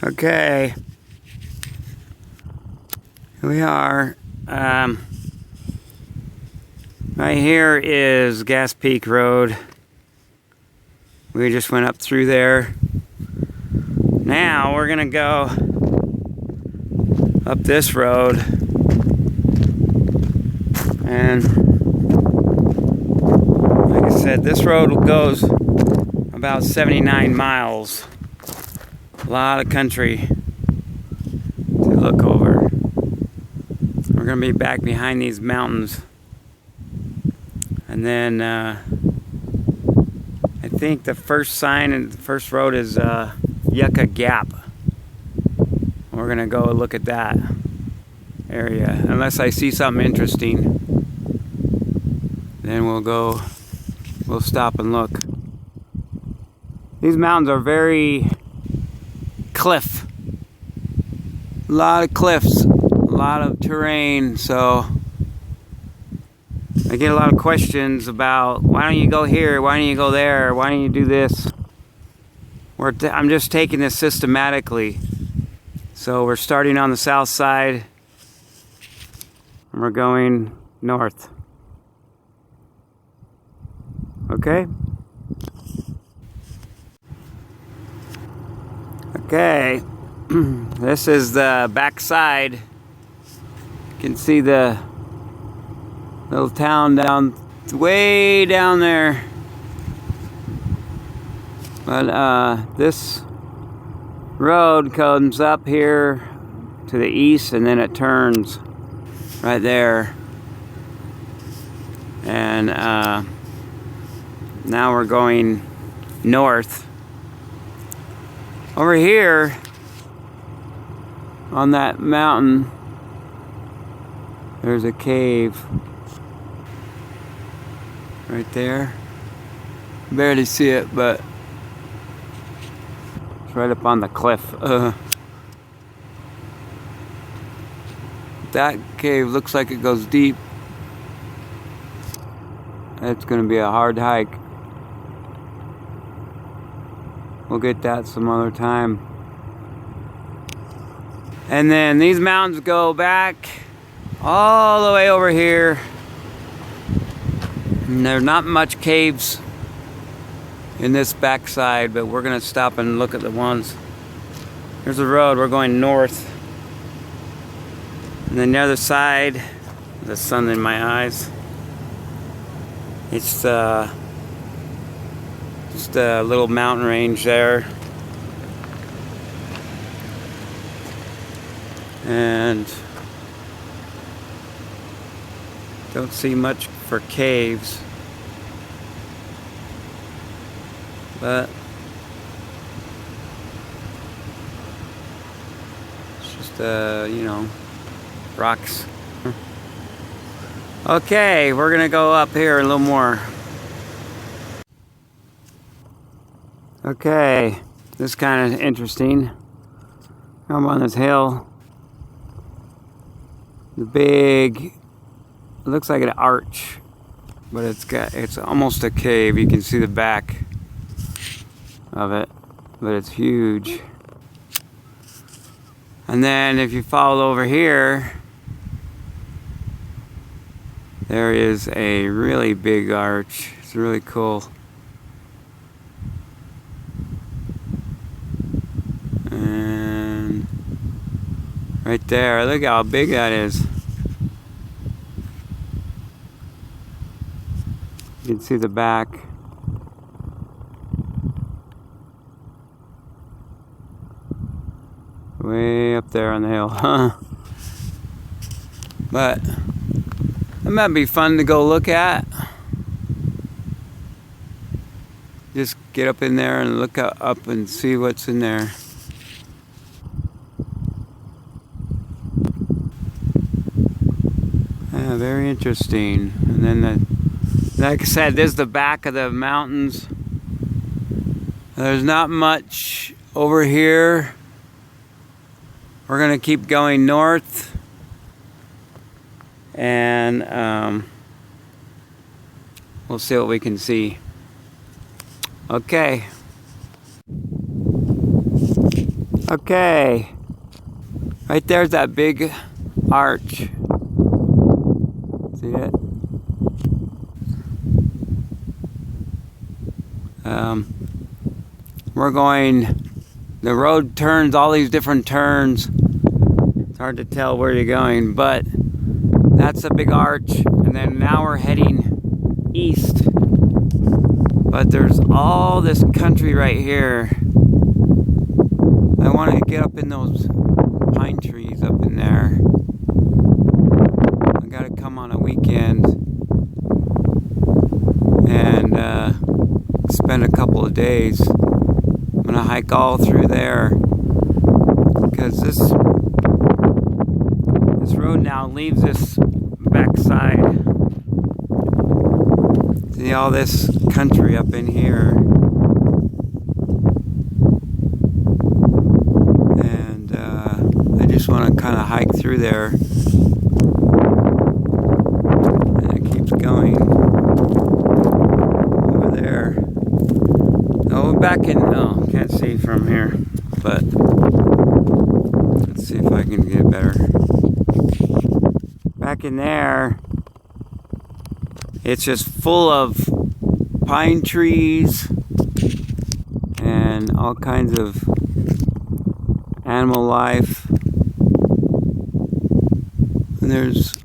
Okay, here we are. Right here is Gas Peak Road. We just went up through there. Now we're gonna go up this road, and like I said, this road goes about 79 miles. A lot of country to look over. We're gonna be back behind these mountains, and then I think the first sign and the first road is Yucca Gap. We're gonna go look at that area. Unless I see something interesting, then we'll stop and look. These mountains are very cliff. A lot of cliffs, a lot of terrain, so I get a lot of questions about why don't you go here, why don't you go there, why don't you do this. I'm just taking this systematically. So we're starting on the south side and we're going north. Okay? Okay, this is the back side. You can see the little town way down there. But this road comes up here to the east and then it turns right there. And now we're going north. Over here on that mountain, there's a cave right there. Barely see it, but it's right up on the cliff. That cave looks like it goes deep. It's gonna be a hard hike. We'll get that some other time. And then these mountains go back all the way over here. And there's not much caves in this backside, but we're gonna stop and look at the ones. Here's the road, we're going north. And then the other side, the sun in my eyes. It's just a little mountain range there. And don't see much for caves. But it's just you know, rocks. Okay, we're gonna go up here a little more. Okay, this is kind of interesting. I'm on this hill. The big, it looks like an arch, but it's almost a cave. You can see the back of it, but it's huge. And then if you follow over here, there is a really big arch. It's really cool. And right there, look how big that is. You can see the back. Way up there on the hill. But it might be fun to go look at. Just get up in there and look up and see what's in there. Yeah, very interesting. And then, like I said, this is the back of the mountains. There's not much over here. We're gonna keep going north, and we'll see what we can see. Okay. Okay, right there's that big arch. See it? We're going, the road turns, all these different turns. It's hard to tell where you're going, but that's a big arch. And then now we're heading east. But there's all this country right here. I want to get up in those pine trees up in there. I gotta come on a weekend and spend a couple of days. I'm gonna hike all through there because this road now leaves this backside. See all this country up in here, and I just want to kind of hike through there, and it keeps going over there. Oh, back in, oh, can't see from here, but let's see if I can get better. Back in there, it's just full of pine trees and all kinds of animal life. And there's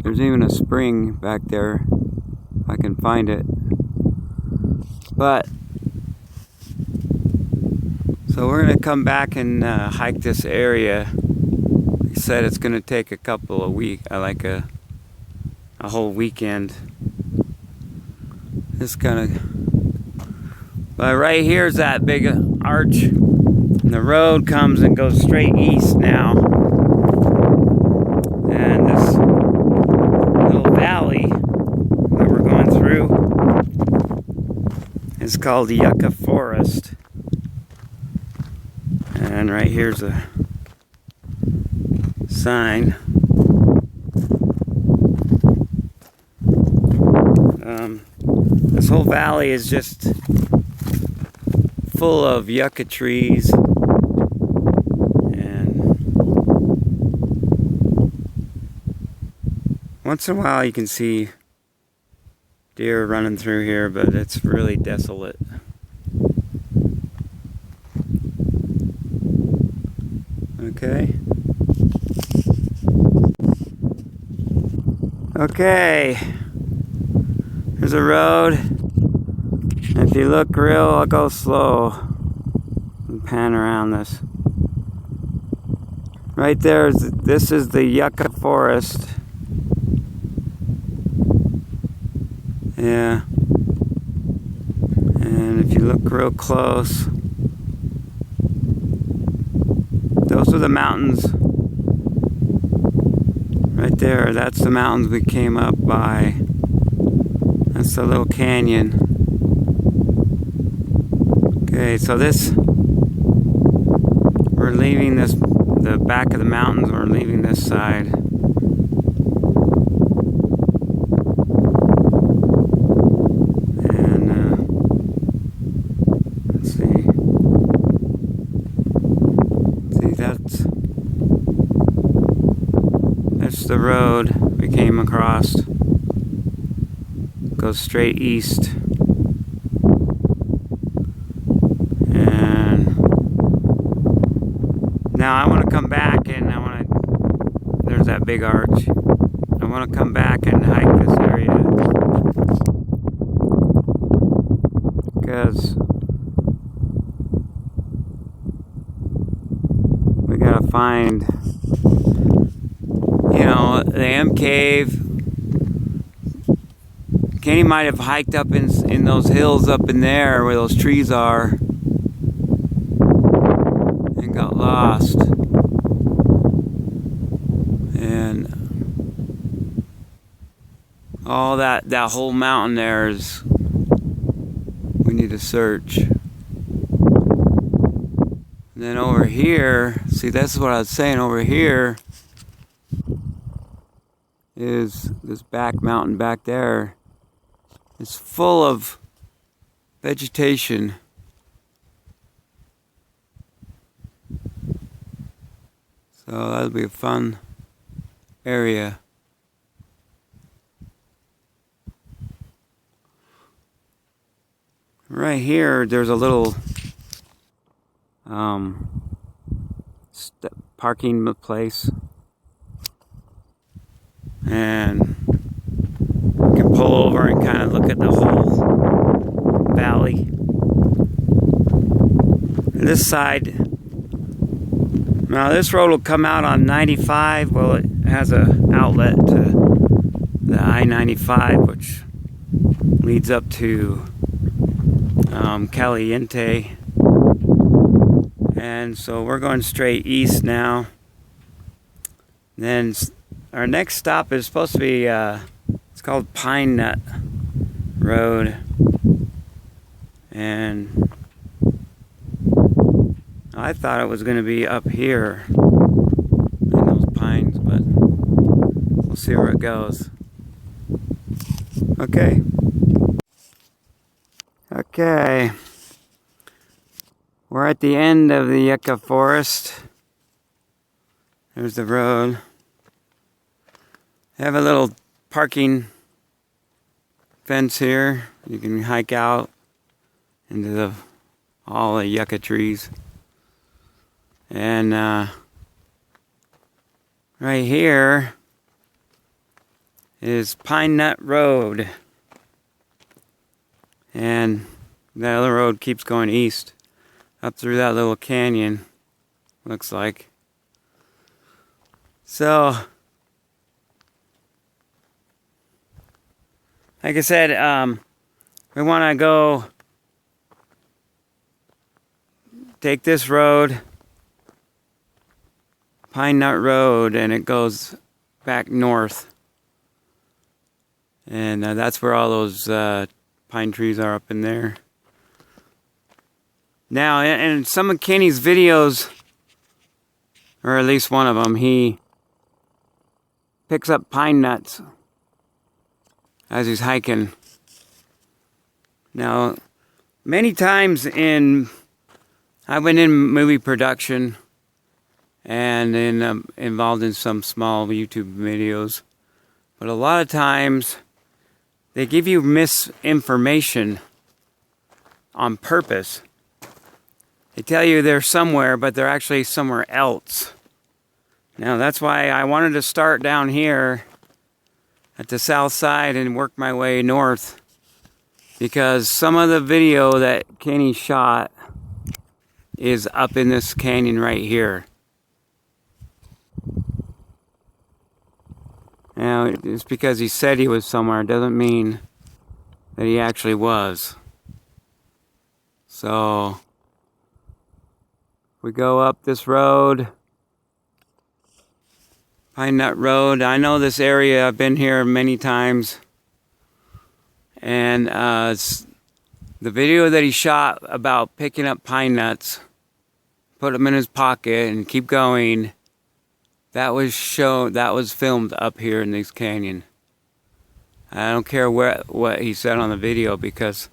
even a spring back there, if I can find it. But so we're gonna come back and hike this area. He said it's gonna take a couple of weeks, like a whole weekend. Just gonna, but right here's that big arch, and the road comes and goes straight east now. And this little valley that we're going through is called the Yucca Forest. And right here's a sign. This whole valley is just full of yucca trees, and once in a while you can see deer running through here, but it's really desolate. Okay, there's a road. If you look real, I'll go slow and pan around this. Right there, this is the Yucca Forest. Yeah. And if you look real close, those are the mountains. Right there, that's the mountains we came up by. That's the little canyon. Okay, so we're leaving the back of the mountains, we're leaving this side. And, let's see. See, that's the road we came across. Goes straight east. Now I want to come back and there's that big arch. I want to come back and hike this area because we gotta find, the M cave. Kenny might have hiked up in those hills up in there where those trees are and got lost. And all that whole mountain there is, we need to search. And then over here, see, that's what I was saying, over here is this back mountain back there. It's full of vegetation. So that'll be a fun area. Right here, there's a little parking place, and you can pull over and kind of look at the whole valley. This side, now this road will come out on 95. Well, it has an outlet to the I-95, which leads up to Caliente. And so we're going straight east now. Then our next stop is supposed to be, it's called Pine Nut Road. And I thought it was going to be up here in those pines, but we'll see where it goes. Okay. Okay. We're at the end of the yucca forest. There's the road. They have a little parking fence here. You can hike out into all the yucca trees. And right here is Pine Nut Road. And the other road keeps going east up through that little canyon, looks like. So, like I said, we want to go take this road, Pine Nut Road, and it goes back north. And that's where all those pine trees are up in there. Now, in some of Kenny's videos, or at least one of them, he picks up pine nuts as he's hiking. Now, many times I've been in movie production and involved in some small YouTube videos, but a lot of times they give you misinformation on purpose. They tell you they're somewhere, but they're actually somewhere else. Now that's why I wanted to start down here at the south side and work my way north, because some of the video that Kenny shot is up in this canyon right here. Now, just because he said he was somewhere doesn't mean that he actually was. So we go up this road, Pine Nut Road. I know this area. I've been here many times. And the video that he shot about picking up pine nuts, put them in his pocket and keep going, that was filmed up here in this canyon. I don't care what he said on the video, because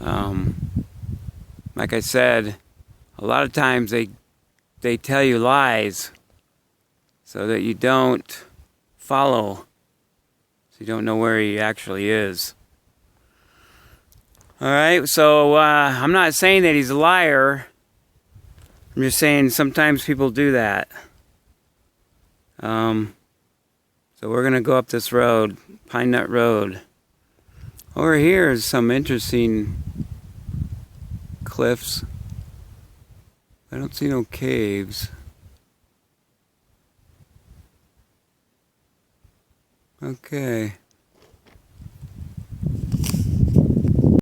like I said, a lot of times they tell you lies so that you don't follow, so you don't know where he actually is. Alright, so I'm not saying that he's a liar. I'm just saying sometimes people do that. So we're going to go up this road, Pine Nut Road. Over here is some interesting cliffs. I don't see no caves. Okay.